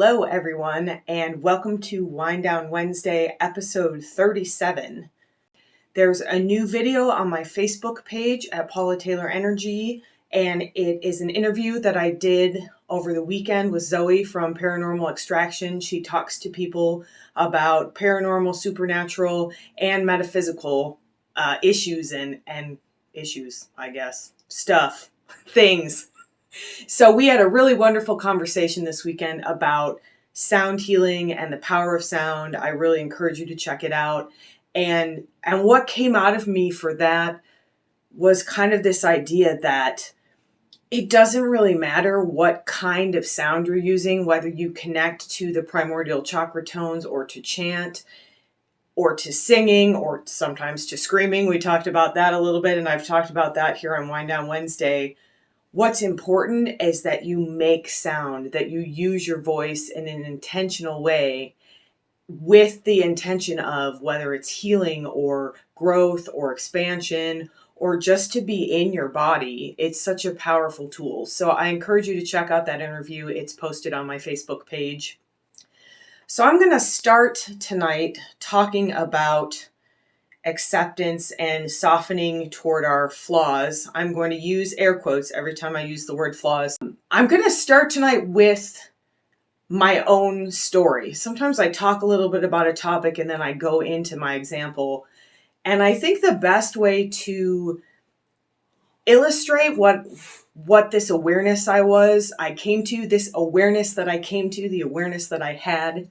Hello, everyone, and welcome to Wind Down Wednesday, episode 37. There's a new video on my Facebook page at Paula Taylor Energy, and it is an interview that I did over the weekend with Zoe from Paranormal Extraction. She talks to people about paranormal, supernatural, and metaphysical issues and issues, I guess, stuff, things. So we had a really wonderful conversation this weekend about sound healing and the power of sound. I really encourage you to check it out. And what came out of me for that was kind of this idea that it doesn't really matter what kind of sound you're using, whether you connect to the primordial chakra tones or to chant or to singing or sometimes to screaming. We talked about that a little bit, and I've talked about that here on Wind Down Wednesday. What's important is that you make sound, that you use your voice in an intentional way with the intention of whether it's healing or growth or expansion or just to be in your body. It's such a powerful tool. So I encourage you to check out that interview. It's posted on my Facebook page. So I'm going to start tonight talking about acceptance and softening toward our flaws. I'm going to use air quotes every time I use the word flaws. I'm going to start tonight with my own story. Sometimes I talk a little bit about a topic and then I go into my example. And I think the best way to illustrate what this awareness I came to, the awareness that I had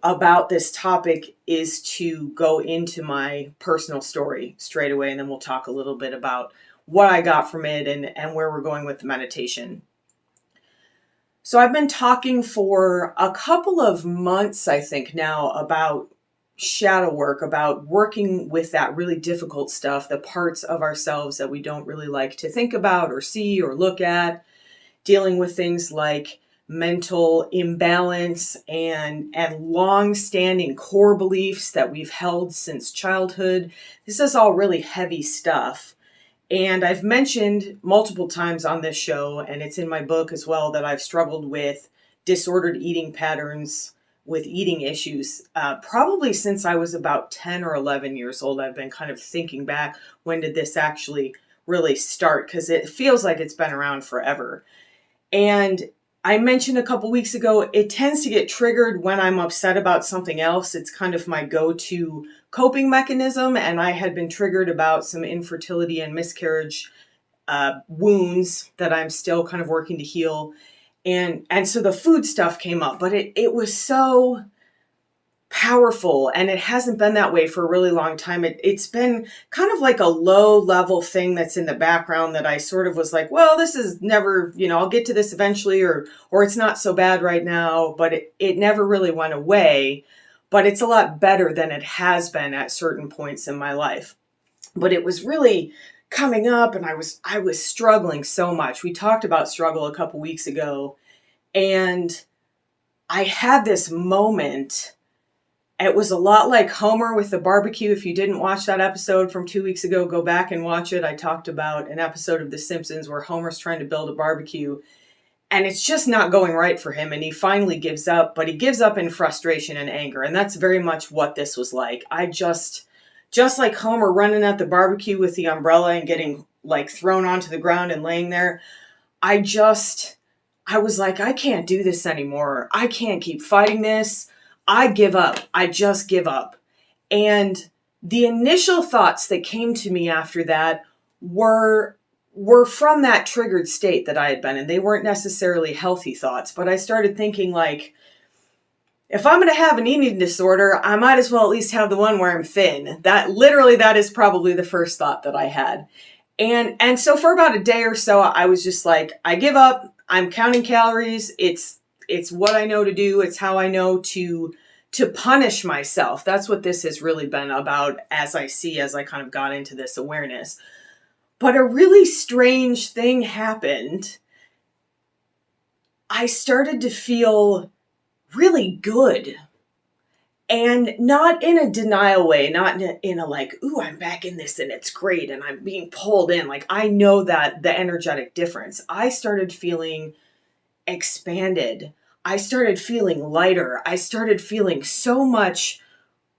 about this topic is to go into my personal story straight away, and then we'll talk a little bit about what I got from it and where we're going with the meditation. So I've been talking for a couple of months, I think now, about shadow work, about working with that really difficult stuff, the parts of ourselves that we don't really like to think about or see or look at, dealing with things like mental imbalance and long-standing core beliefs that we've held since childhood. This is all really heavy stuff. And I've mentioned multiple times on this show, and it's in my book as well, that I've struggled with disordered eating patterns, with eating issues, probably since I was about 10 or 11 years old. I've been kind of thinking back, when did this actually really start? Because it feels like it's been around forever. And I mentioned a couple weeks ago, it tends to get triggered when I'm upset about something else. It's kind of my go-to coping mechanism, and I had been triggered about some infertility and miscarriage wounds that I'm still kind of working to heal. And so the food stuff came up, but it was so powerful, and it hasn't been that way for a really long time. It's been kind of like a low level thing that's in the background that I sort of was like, well, this is never, I'll get to this eventually, or it's not so bad right now, but it never really went away. But it's a lot better than it has been at certain points in my life. But it was really coming up, and I was struggling so much. We talked about struggle a couple weeks ago, and I had this moment. It was a lot like Homer with the barbecue. If you didn't watch that episode from 2 weeks ago, go back and watch it. I talked about an episode of The Simpsons where Homer's trying to build a barbecue, and it's just not going right for him, and he finally gives up, but he gives up in frustration and anger, and that's very much what this was like. I just like Homer running at the barbecue with the umbrella and getting like thrown onto the ground and laying there, I was like, I can't do this anymore. I can't keep fighting this. I give up. I just give up. And the initial thoughts that came to me after that were from that triggered state that I had been in. They weren't necessarily healthy thoughts, but I started thinking like, if I'm going to have an eating disorder, I might as well at least have the one where I'm thin. That is probably the first thought that I had. And so for about a day or so, I was just like, I give up. I'm counting calories. It's what I know to do. It's how I know to punish myself. That's what this has really been about, as I kind of got into this awareness. But a really strange thing happened. I started to feel really good. And not in a denial way, not in a like, ooh, I'm back in this and it's great and I'm being pulled in. Like, I know that the energetic difference. I started feeling expanded. I started feeling lighter. I started feeling so much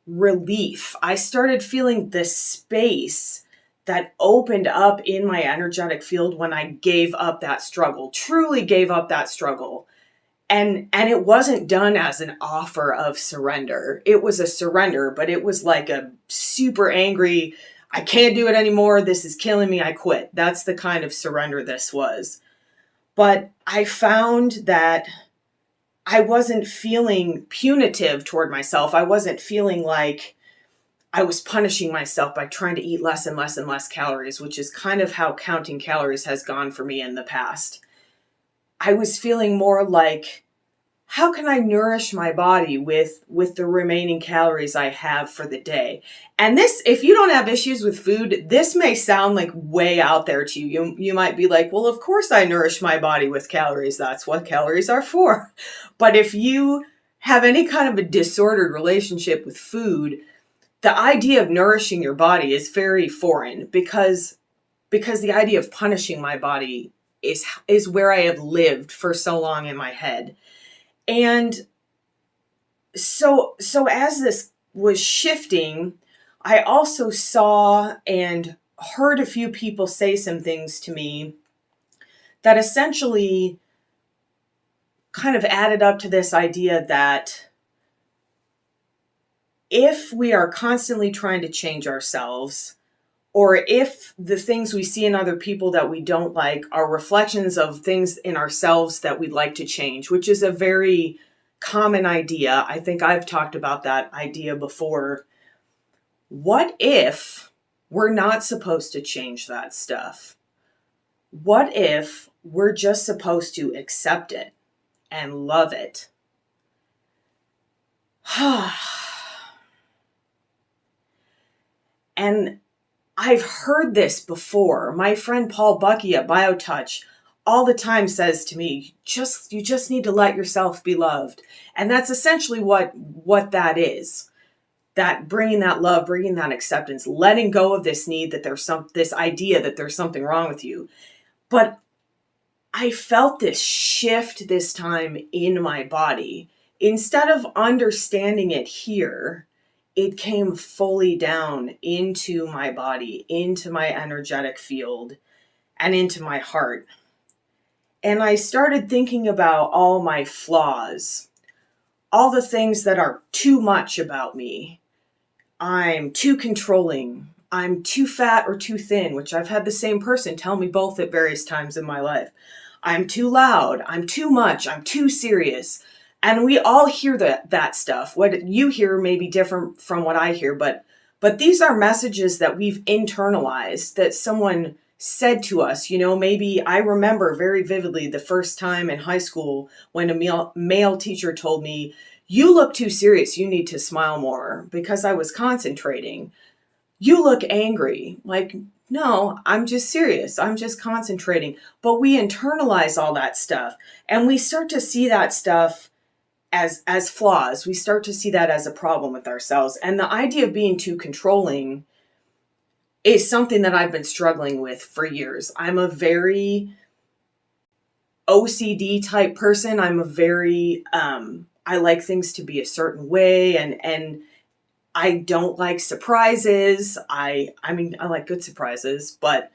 relief. I started feeling this space that opened up in my energetic field when I gave up that struggle, truly gave up that struggle. And it wasn't done as an offer of surrender. It was a surrender, but it was like a super angry, I can't do it anymore. This is killing me. I quit. That's the kind of surrender this was. But I found that I wasn't feeling punitive toward myself. I wasn't feeling like I was punishing myself by trying to eat less and less and less calories, which is kind of how counting calories has gone for me in the past. I was feeling more like, how can I nourish my body with the remaining calories I have for the day? And this, if you don't have issues with food, this may sound like way out there to you. You might be like, well, of course I nourish my body with calories. That's what calories are for. But if you have any kind of a disordered relationship with food, the idea of nourishing your body is very foreign because the idea of punishing my body is where I have lived for so long in my head. And so as this was shifting, I also saw and heard a few people say some things to me that essentially kind of added up to this idea that if we are constantly trying to change ourselves, or if the things we see in other people that we don't like are reflections of things in ourselves that we'd like to change, which is a very common idea. I think I've talked about that idea before. What if we're not supposed to change that stuff? What if we're just supposed to accept it and love it? And I've heard this before. My friend Paul Bucky at BioTouch all the time says to me, you just need to let yourself be loved. And that's essentially what that is. That bringing that love, bringing that acceptance, letting go of this need that this idea that there's something wrong with you. But I felt this shift this time in my body. Instead of understanding it here, it came fully down into my body, into my energetic field, and into my heart. And I started thinking about all my flaws, all the things that are too much about me. I'm too controlling. I'm too fat or too thin, which I've had the same person tell me both at various times in my life. I'm too loud. I'm too much. I'm too serious. And we all hear that stuff. What you hear may be different from what I hear, but these are messages that we've internalized, that someone said to us. Maybe I remember very vividly the first time in high school when a male teacher told me, "You look too serious. You need to smile more," because I was concentrating. "You look angry." Like, no, I'm just serious. I'm just concentrating. But we internalize all that stuff, and we start to see that stuff as flaws. We start to see that as a problem with ourselves. And the idea of being too controlling is something that I've been struggling with for years. I'm a very OCD type person. I'm a very, I like things to be a certain way, and I don't like surprises. I mean, I like good surprises, but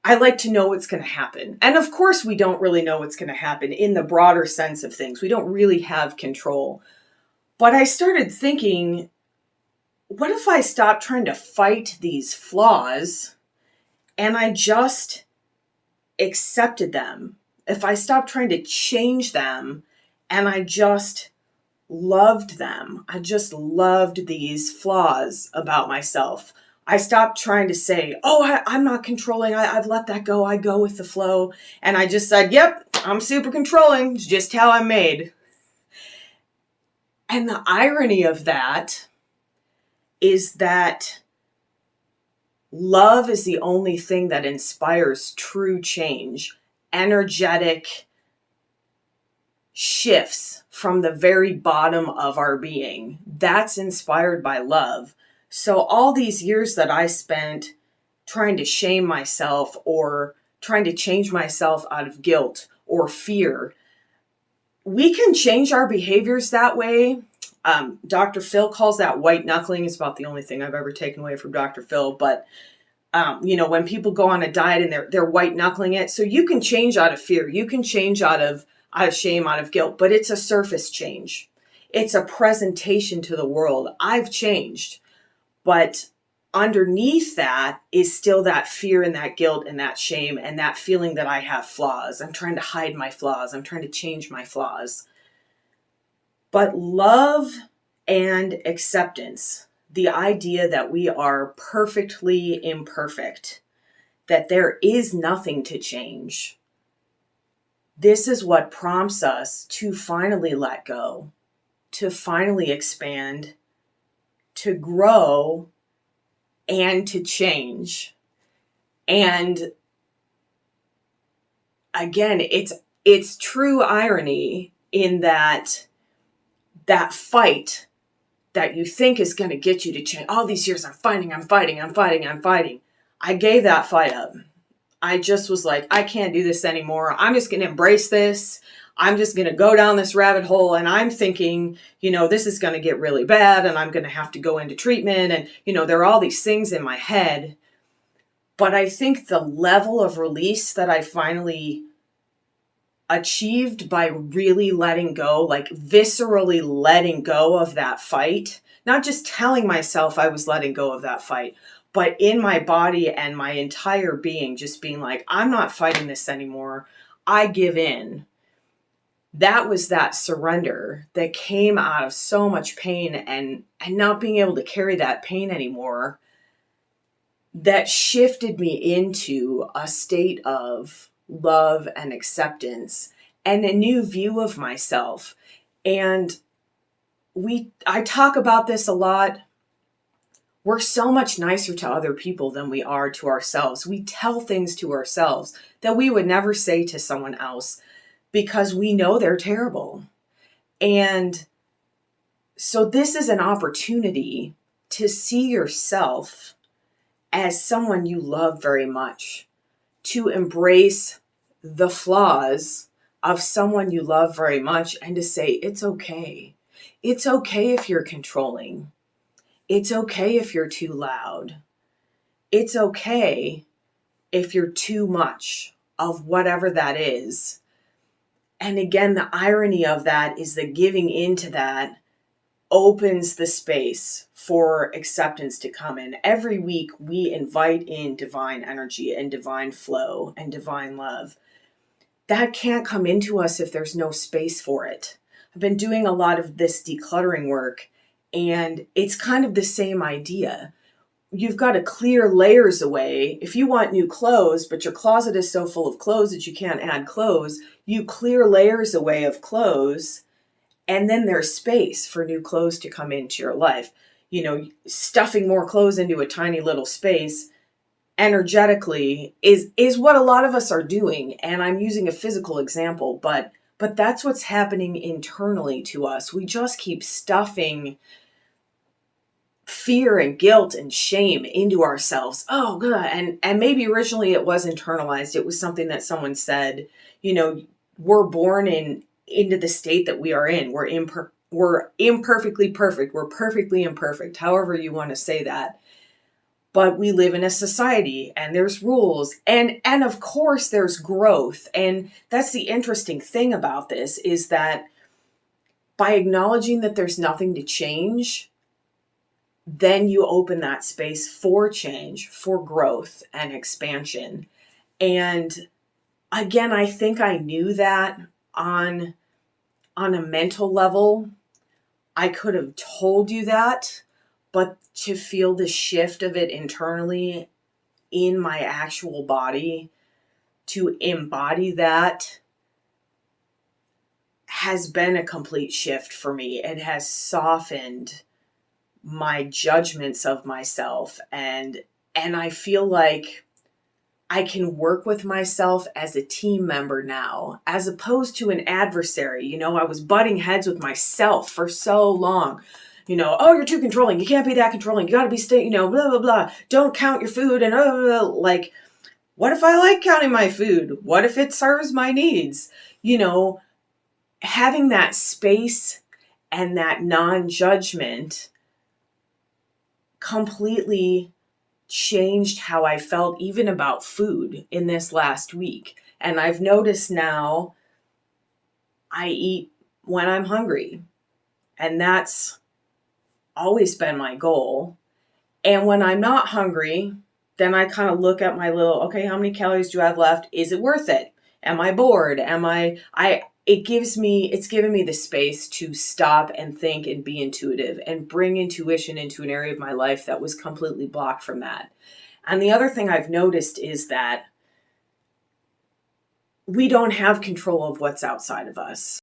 I like to know what's going to happen. And of course, we don't really know what's going to happen in the broader sense of things. We don't really have control. But I started thinking, what if I stopped trying to fight these flaws and I just accepted them? If I stopped trying to change them and I just loved them, I just loved these flaws about myself. I stopped trying to say, oh, I'm not controlling. I've let that go. I go with the flow. And I just said, yep, I'm super controlling. It's just how I'm made. And the irony of that is that love is the only thing that inspires true change, energetic shifts from the very bottom of our being. That's inspired by love. So all these years that I spent trying to shame myself or trying to change myself out of guilt or fear we can change our behaviors that way. Dr. Phil calls that white knuckling. It's about the only thing I've ever taken away from Dr. Phil. But, when people go on a diet and they're white knuckling it. So you can change out of fear. You can change out of shame, out of guilt, but it's a surface change. It's a presentation to the world. I've changed, but underneath that is still that fear and that guilt and that shame and that feeling that I have flaws. I'm trying to hide my flaws. I'm trying to change my flaws. But love and acceptance, the idea that we are perfectly imperfect, that there is nothing to change, this is what prompts us to finally let go, to finally expand, to grow, and to change. And again, it's true irony in that fight that you think is going to get you to change. All these years I'm fighting. I gave that fight up. I just was like, I can't do this anymore. I'm just going to embrace this. I'm just going to go down this rabbit hole. And I'm thinking, this is going to get really bad and I'm going to have to go into treatment. And, there are all these things in my head. But I think the level of release that I finally achieved by really letting go, like viscerally letting go of that fight, not just telling myself I was letting go of that fight, but in my body and my entire being, just being like, I'm not fighting this anymore. I give in. That was that surrender that came out of so much pain and not being able to carry that pain anymore, that shifted me into a state of love and acceptance and a new view of myself. And I talk about this a lot. We're so much nicer to other people than we are to ourselves. We tell things to ourselves that we would never say to someone else because we know they're terrible. And so this is an opportunity to see yourself as someone you love very much, to embrace the flaws of someone you love very much and to say, it's okay. It's okay if you're controlling. It's okay if you're too loud. It's okay if you're too much of whatever that is. And again, the irony of that is that giving into that opens the space for acceptance to come in. Every week, we invite in divine energy and divine flow and divine love. That can't come into us if there's no space for it. I've been doing a lot of this decluttering work, and it's kind of the same idea. You've got to clear layers away. If you want new clothes, but your closet is so full of clothes that you can't add clothes, you clear layers away of clothes, and then there's space for new clothes to come into your life. Stuffing more clothes into a tiny little space energetically is what a lot of us are doing. And I'm using a physical example, but that's what's happening internally to us. We just keep stuffing fear and guilt and shame into ourselves. Oh, God. And maybe originally it was internalized. It was something that someone said, we're born into the state that we are in. We're imperfectly perfect. We're perfectly imperfect, however you want to say that. But we live in a society and there's rules and of course there's growth. And that's the interesting thing about this, is that by acknowledging that there's nothing to change, then you open that space for change, for growth and expansion. And again, I think I knew that on a mental level. I could have told you that, but to feel the shift of it internally in my actual body, to embody that, has been a complete shift for me. It has softened my judgments of myself, and I feel like I can work with myself as a team member now, as opposed to an adversary. I was butting heads with myself for so long. Oh, you're too controlling. You can't be that controlling. You got to be blah, blah, blah. Don't count your food. And blah, blah, blah. Like, what if I like counting my food? What if it serves my needs? having that space and that non-judgment completely changed how I felt even about food in this last week. And I've noticed now I eat when I'm hungry, and that's always been my goal. And when I'm not hungry, then I kind of look at my little, okay, how many calories do I have left? Is it worth it? Am I bored? It's given me the space to stop and think and be intuitive and bring intuition into an area of my life that was completely blocked from that. And the other thing I've noticed is that we don't have control of what's outside of us.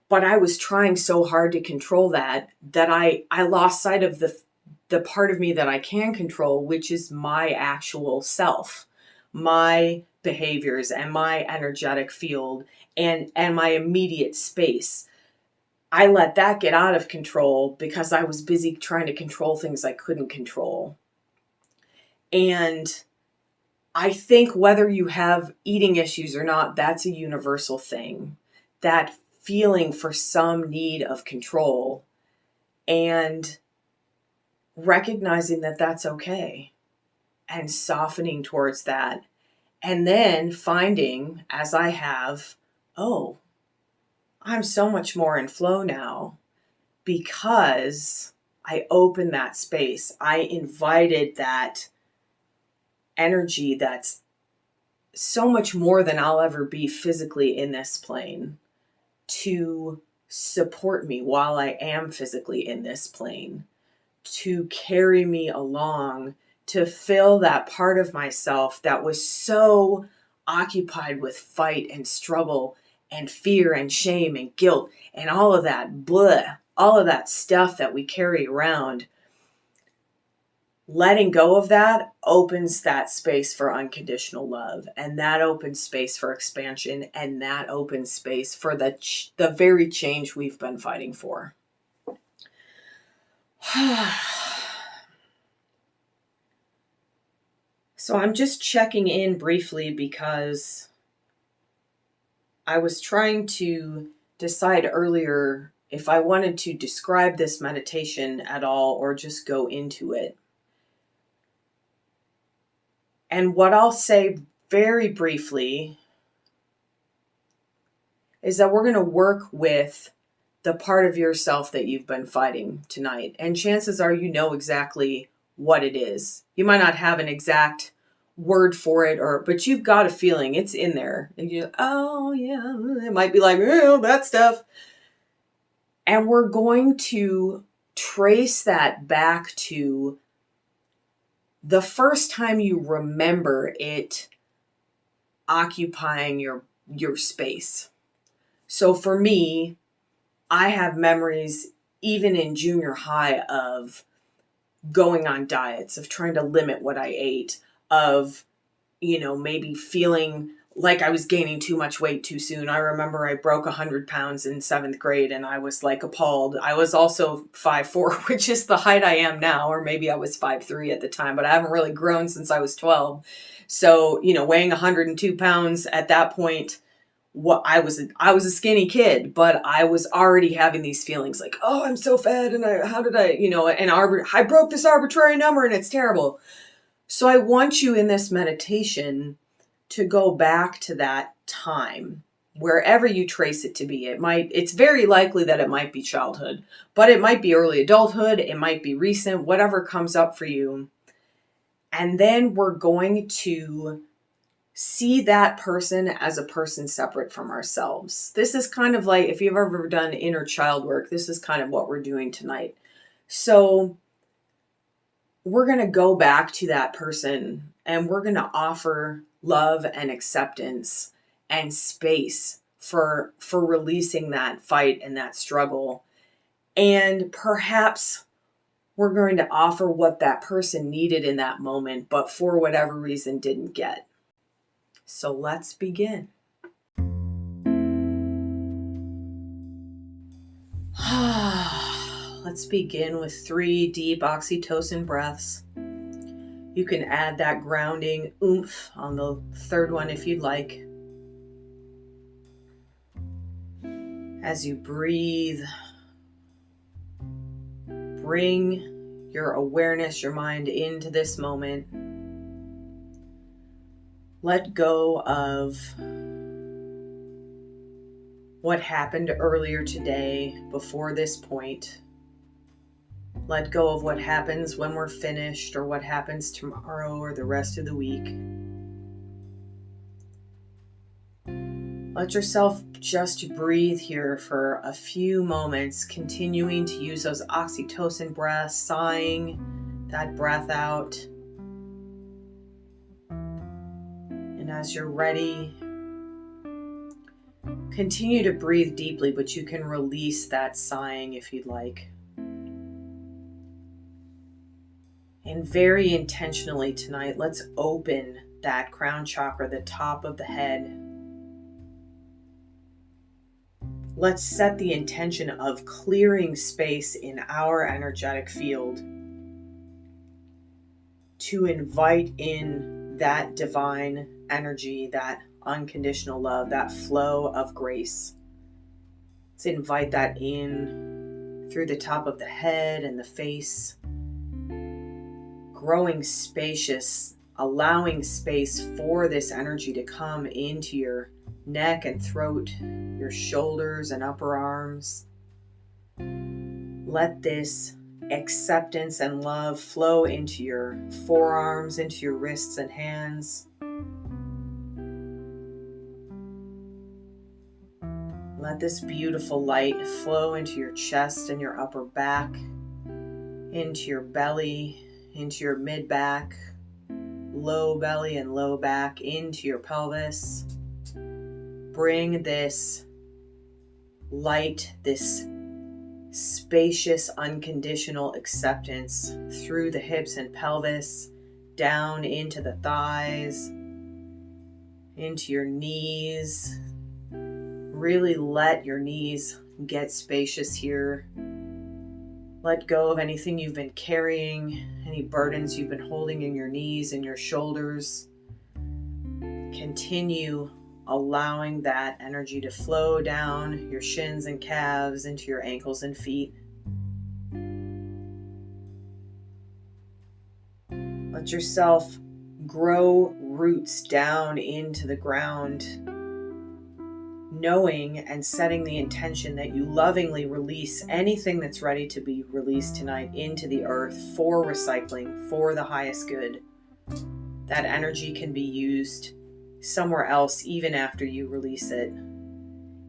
But I was trying so hard to control that I lost sight of the part of me that I can control, which is my actual self, my behaviors and my energetic field and my immediate space. I let that get out of control because I was busy trying to control things I couldn't control. And I think whether you have eating issues or not, that's a universal thing. That feeling for some need of control and recognizing that that's okay and softening towards that. And then finding, as I have, oh, I'm so much more in flow now because I opened that space. I invited that energy that's so much more than I'll ever be physically in this plane to support me while I am physically in this plane, to carry me along, to fill that part of myself that was so occupied with fight and struggle and fear and shame and guilt and all of that all of that stuff that we carry around. Letting go of that opens that space for unconditional love, and that opens space for expansion, and that opens space for the very change we've been fighting for. So I'm just checking in briefly because I was trying to decide earlier if I wanted to describe this meditation at all or just go into it. And what I'll say very briefly is that we're going to work with the part of yourself that you've been fighting tonight. And chances are you know exactly what it is. You might not have an exact word for it, but you've got a feeling it's in there. And you're, oh yeah, it might be like, oh, that stuff. And we're going to trace that back to the first time you remember it occupying your space. So for me, I have memories even in junior high of going on diets, of trying to limit what I ate, of, maybe feeling like I was gaining too much weight too soon. I remember I broke 100 pounds in 7th grade and I was like appalled. I was also 5'4", which is the height I am now, or maybe I was 5'3" at the time, but I haven't really grown since I was 12. So, weighing 102 pounds at that point, I was a skinny kid, but I was already having these feelings like, oh, I'm so fat, and I broke this arbitrary number and it's terrible. So I want you in this meditation to go back to that time, wherever you trace it to be. It's very likely that it might be childhood, but it might be early adulthood, it might be recent, whatever comes up for you. And then we're going to see that person as a person separate from ourselves. This is kind of like, if you've ever done inner child work, this is kind of what we're doing tonight. So we're going to go back to that person and we're going to offer love and acceptance and space for releasing that fight and that struggle. And perhaps we're going to offer what that person needed in that moment, but for whatever reason didn't get. So let's begin. Let's begin with 3 deep oxytocin breaths. You can add that grounding oomph on the 3rd one if you'd like. As you breathe, bring your awareness, your mind into this moment. Let go of what happened earlier today before this point. Let go of what happens when we're finished or what happens tomorrow or the rest of the week. Let yourself just breathe here for a few moments, continuing to use those oxytocin breaths, sighing that breath out. And as you're ready, continue to breathe deeply, but you can release that sighing if you'd like. And very intentionally tonight, let's open that crown chakra, the top of the head. Let's set the intention of clearing space in our energetic field to invite in that divine energy, that unconditional love, that flow of grace. Let's invite that in through the top of the head and the face, growing spacious, allowing space for this energy to come into your neck and throat, your shoulders and upper arms. Let this acceptance and love flow into your forearms, into your wrists and hands. Let this beautiful light flow into your chest and your upper back, into your belly, into your mid-back, low belly and low back, into your pelvis. Bring this light, this spacious, unconditional acceptance through the hips and pelvis, down into the thighs, into your knees. Really let your knees get spacious here. Let go of anything you've been carrying, any burdens you've been holding in your knees and your shoulders. Continue allowing that energy to flow down your shins and calves into your ankles and feet. Let yourself grow roots down into the ground, knowing and setting the intention that you lovingly release anything that's ready to be released tonight into the earth for recycling, for the highest good. That energy can be used somewhere else even after you release it.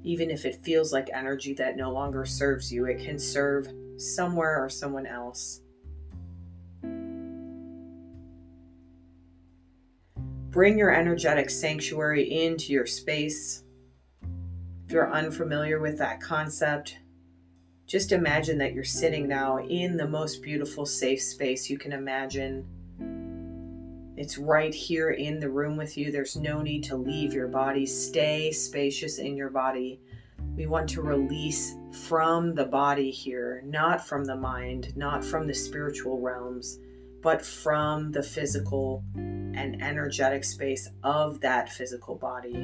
Even if it feels like energy that no longer serves you, it can serve somewhere or someone else. Bring your energetic sanctuary into your space. If you're unfamiliar with that concept, just imagine that you're sitting now in the most beautiful safe space you can imagine. It's right here in the room with you. There's no need to leave your body. Stay spacious in your body. We want to release from the body here, not from the mind, not from the spiritual realms, but from the physical and energetic space of that physical body.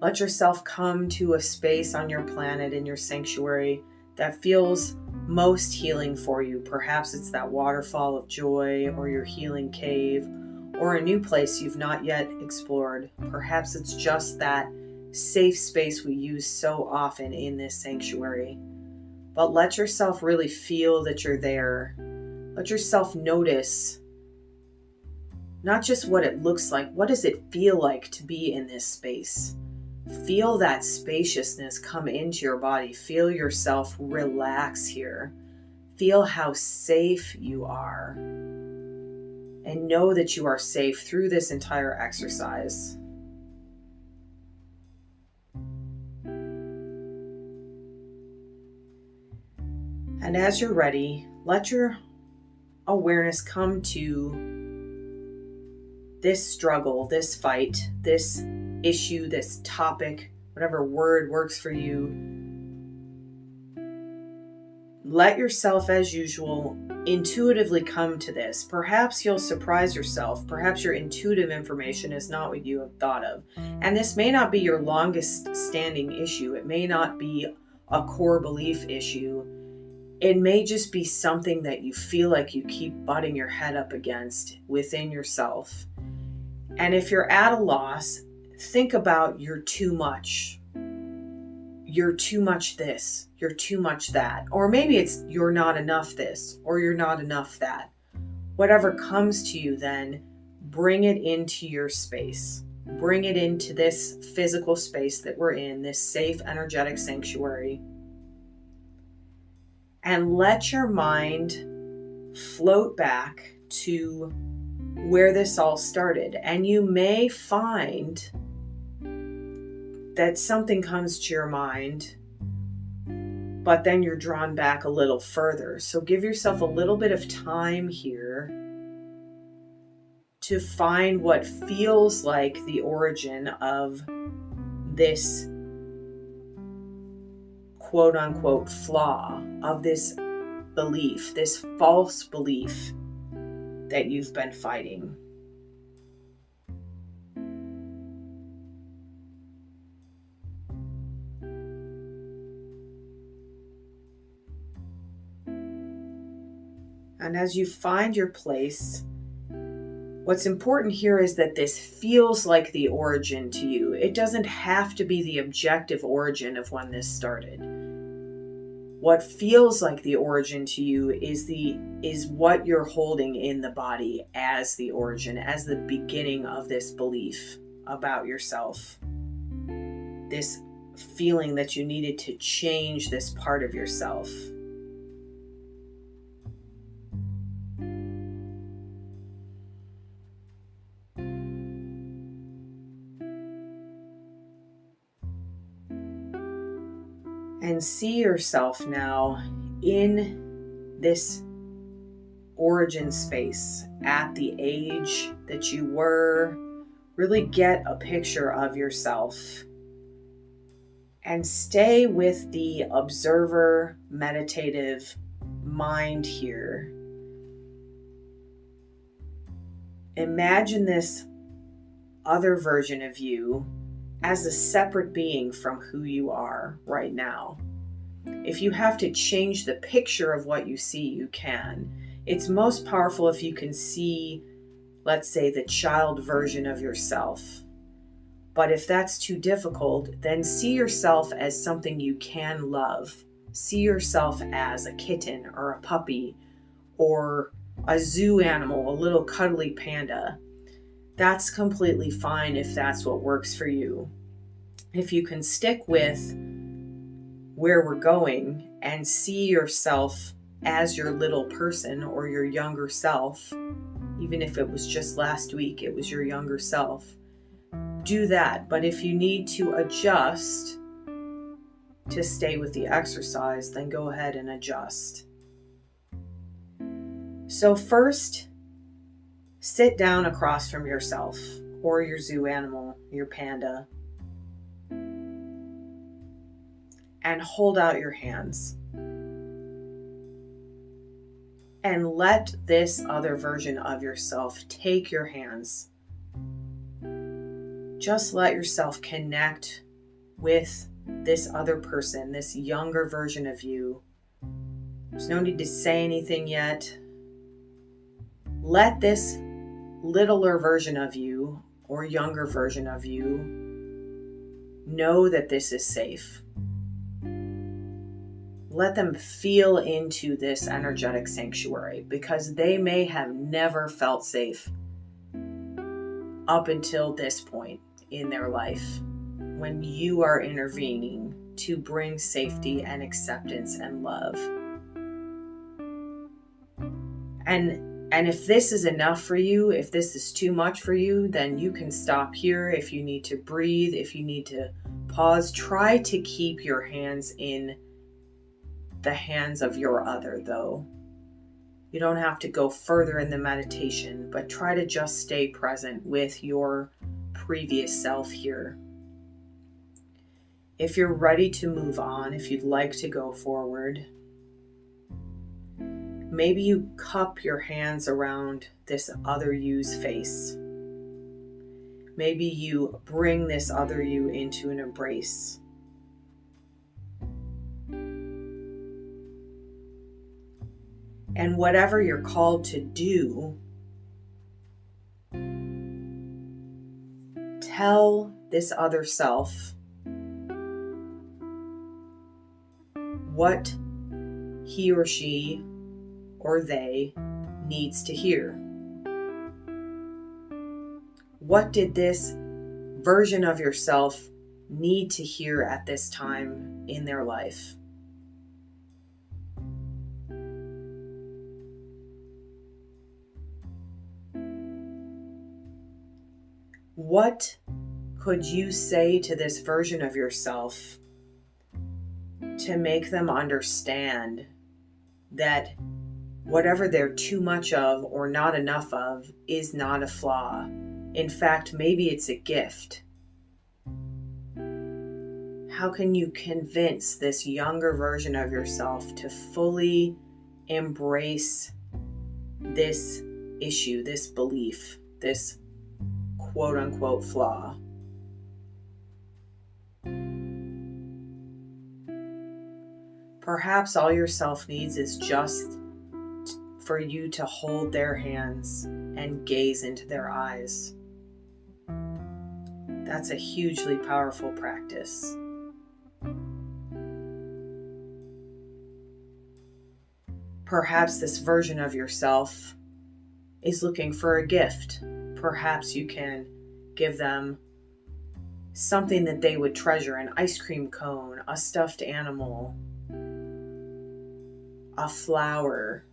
Let yourself come to a space on your planet, in your sanctuary, that feels most healing for you. Perhaps it's that waterfall of joy, or your healing cave, or a new place you've not yet explored. Perhaps it's just that safe space we use so often in this sanctuary. But let yourself really feel that you're there. Let yourself notice not just what it looks like, what does it feel like to be in this space? Feel that spaciousness come into your body. Feel yourself relax here. Feel how safe you are. And know that you are safe through this entire exercise. And as you're ready, let your awareness come to this struggle, this fight, this issue, this topic, whatever word works for you. let yourself, as usual, intuitively come to this. Perhaps you'll surprise yourself. Perhaps your intuitive information is not what you have thought of. And this may not be your longest standing issue. It may not be a core belief issue. It may just be something that you feel like you keep butting your head up against within yourself. And if you're at a loss, think about you're too much. You're too much this, you're too much that. Or maybe it's you're not enough this, or you're not enough that. Whatever comes to you then, bring it into your space. Bring it into this physical space that we're in, this safe, energetic sanctuary. And let your mind float back to where this all started. And you may find that something comes to your mind, but then you're drawn back a little further. So give yourself a little bit of time here to find what feels like the origin of this quote unquote flaw, of this belief, this false belief that you've been fighting. And as you find your place, what's important here is that this feels like the origin to you. It doesn't have to be the objective origin of when this started. What feels like the origin to you is what you're holding in the body as the origin, as the beginning of this belief about yourself. This feeling that you needed to change this part of yourself. And see yourself now in this origin space at the age that you were. Really get a picture of yourself and stay with the observer, meditative mind here. Imagine this other version of you as a separate being from who you are right now. If you have to change the picture of what you see, you can. It's most powerful if you can see, let's say, the child version of yourself. But if that's too difficult, then see yourself as something you can love. See yourself as a kitten or a puppy or a zoo animal, a little cuddly panda. That's completely fine if that's what works for you. If you can stick with where we're going and see yourself as your little person or your younger self, even if it was just last week, it was your younger self, do that. But if you need to adjust to stay with the exercise, then go ahead and adjust. So first, sit down across from yourself or your zoo animal, your panda, and hold out your hands. And let this other version of yourself take your hands. Just let yourself connect with this other person, this younger version of you. There's no need to say anything yet. Let this littler version of you or younger version of you know that this is safe. Let them feel into this energetic sanctuary because they may have never felt safe up until this point in their life when you are intervening to bring safety and acceptance and love. And if this is enough for you, if this is too much for you, then you can stop here. If you need to breathe, if you need to pause, try to keep your hands in the hands of your other, though. You don't have to go further in the meditation, but try to just stay present with your previous self here. If you're ready to move on, if you'd like to go forward, maybe you cup your hands around this other you's face. Maybe you bring this other you into an embrace. And whatever you're called to do, tell this other self what he or she or they needs to hear. What did this version of yourself need to hear at this time in their life? What could you say to this version of yourself to make them understand that whatever they're too much of or not enough of is not a flaw? In fact, maybe it's a gift. How can you convince this younger version of yourself to fully embrace this issue, this belief, this quote unquote flaw? Perhaps all your self needs is just for you to hold their hands and gaze into their eyes. That's a hugely powerful practice. Perhaps this version of yourself is looking for a gift. Perhaps you can give them something that they would treasure, an ice cream cone, a stuffed animal, a flower.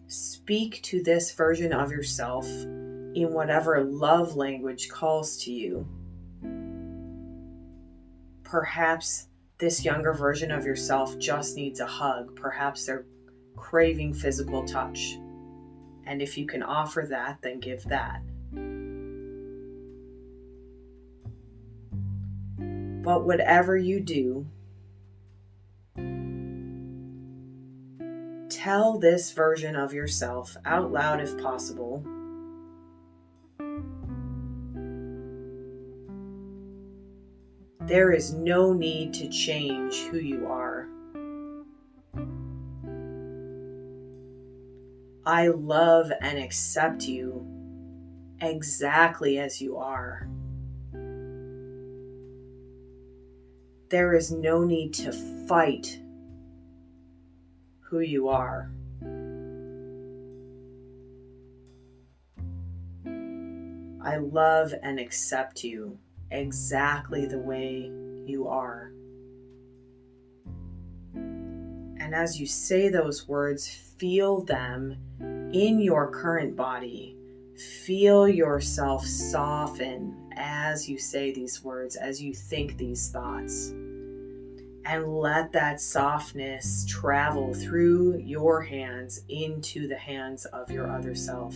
Speak to this version of yourself in whatever love language calls to you. Perhaps this younger version of yourself just needs a hug. Perhaps they're craving physical touch. And if you can offer that, then give that. But whatever you do, tell this version of yourself out loud if possible, there is no need to change who you are. I love and accept you exactly as you are. There is no need to fight who you are. I love and accept you exactly the way you are. And as you say those words, feel them in your current body. Feel yourself soften as you say these words, as you think these thoughts. And let that softness travel through your hands into the hands of your other self.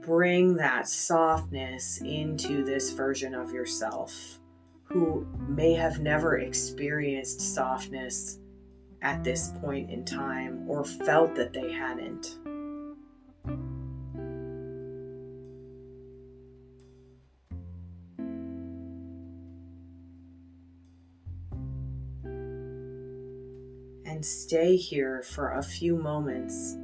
Bring that softness into this version of yourself who may have never experienced softness at this point in time or felt that they hadn't. And stay here for a few moments,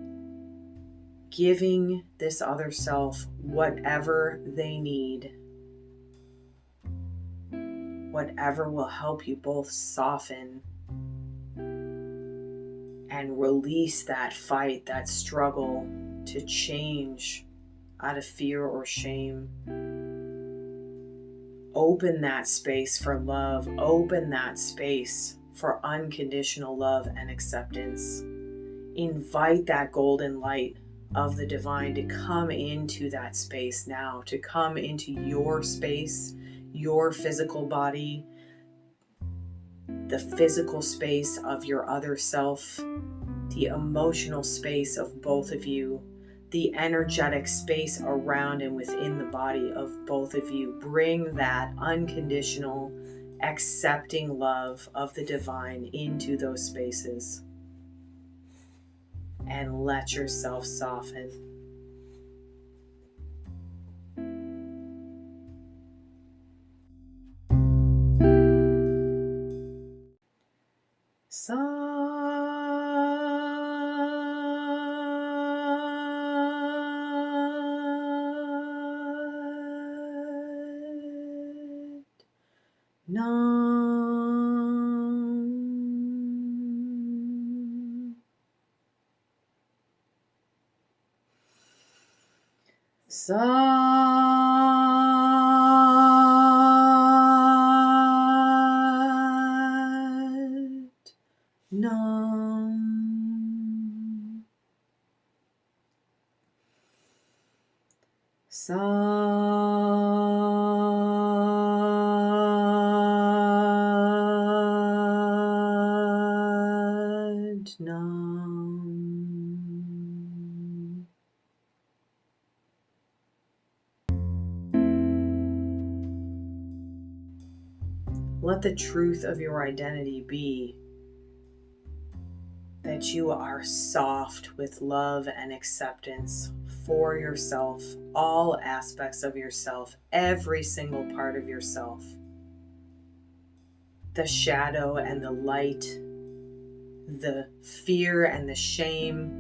giving this other self whatever they need, whatever will help you both soften and release that fight, that struggle to change out of fear or shame. Open that space for love. Open that space for unconditional love and acceptance. Invite that golden light of the divine to come into that space now, to come into your space, your physical body, the physical space of your other self, the emotional space of both of you, the energetic space around and within the body of both of you. Bring that unconditional accepting love of the divine into those spaces. And let yourself soften. Let the truth of your identity be that you are soft with love and acceptance for yourself, all aspects of yourself, every single part of yourself. The shadow and the light, the fear and the shame.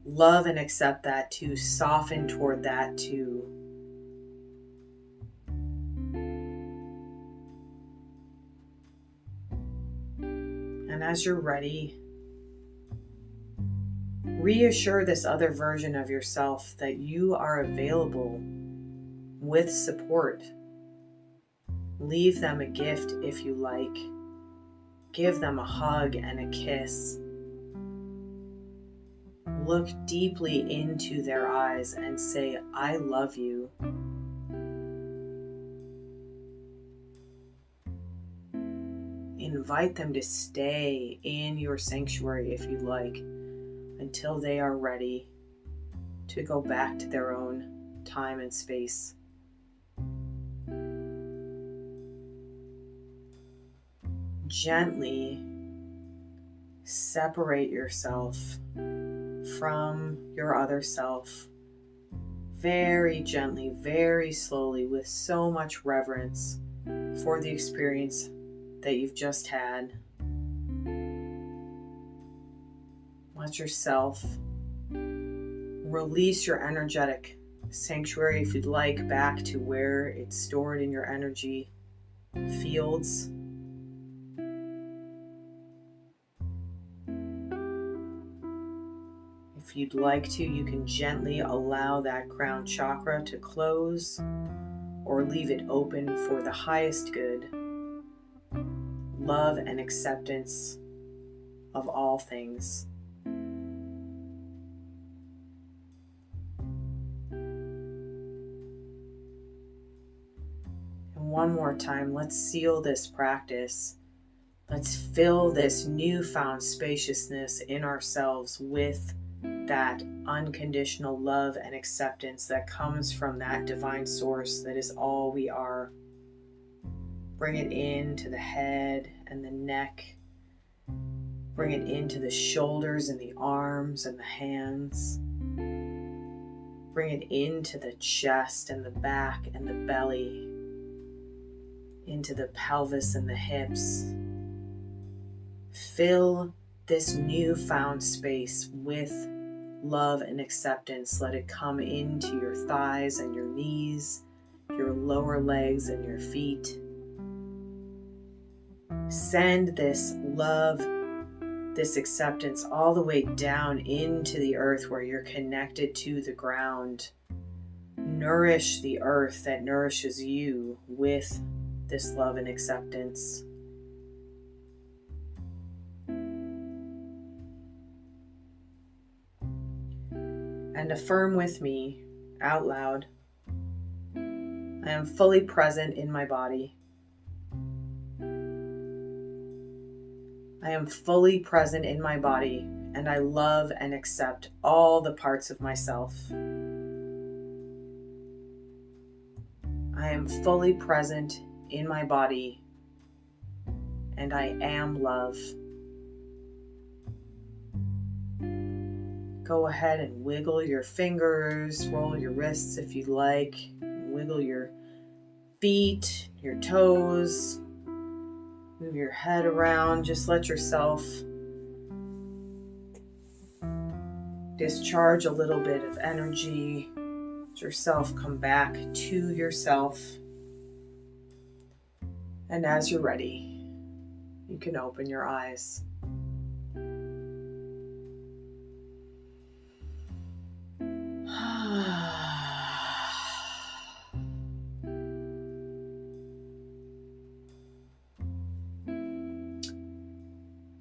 Love and accept that too, soften toward that too. And as you're ready, reassure this other version of yourself that you are available with support. Leave them a gift if you like. Give them a hug and a kiss. Look deeply into their eyes and say, I love you. Invite them to stay in your sanctuary if you like, until they are ready to go back to their own time and space. Gently separate yourself from your other self. Very gently, very slowly, with so much reverence for the experience that you've just had. Let yourself release your energetic sanctuary, if you'd like, back to where it's stored in your energy fields. If you'd like to, you can gently allow that crown chakra to close or leave it open for the highest good, love and acceptance of all things. One more time, let's seal this practice. Let's fill this newfound spaciousness in ourselves with that unconditional love and acceptance that comes from that divine source that is all we are. Bring it into the head and the neck. Bring it into the shoulders and the arms and the hands. Bring it into the chest and the back and the belly. Into the pelvis and the hips. Fill this newfound space with love and acceptance. Let it come into your thighs and your knees, your lower legs and your feet. Send this love, this acceptance all the way down into the earth where you're connected to the ground. Nourish the earth that nourishes you with this love and acceptance. And affirm with me out loud, I am fully present in my body. I am fully present in my body, and I love and accept all the parts of myself. I am fully present in my body, and I am love. Go ahead and wiggle your fingers, roll your wrists if you like, wiggle your feet, your toes, move your head around. Just let yourself discharge a little bit of energy. Let yourself come back to yourself. And as you're ready, you can open your eyes.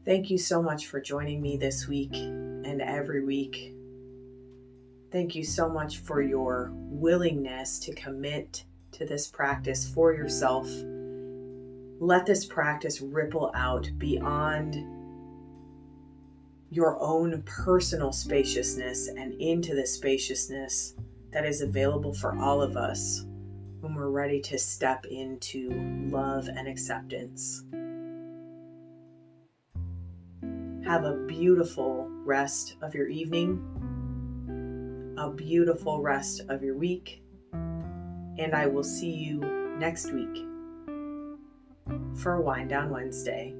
Thank you so much for joining me this week and every week. Thank you so much for your willingness to commit to this practice for yourself. Let this practice ripple out beyond your own personal spaciousness and into the spaciousness that is available for all of us when we're ready to step into love and acceptance. Have a beautiful rest of your evening, a beautiful rest of your week, and I will see you next week for Wind Down Wednesday.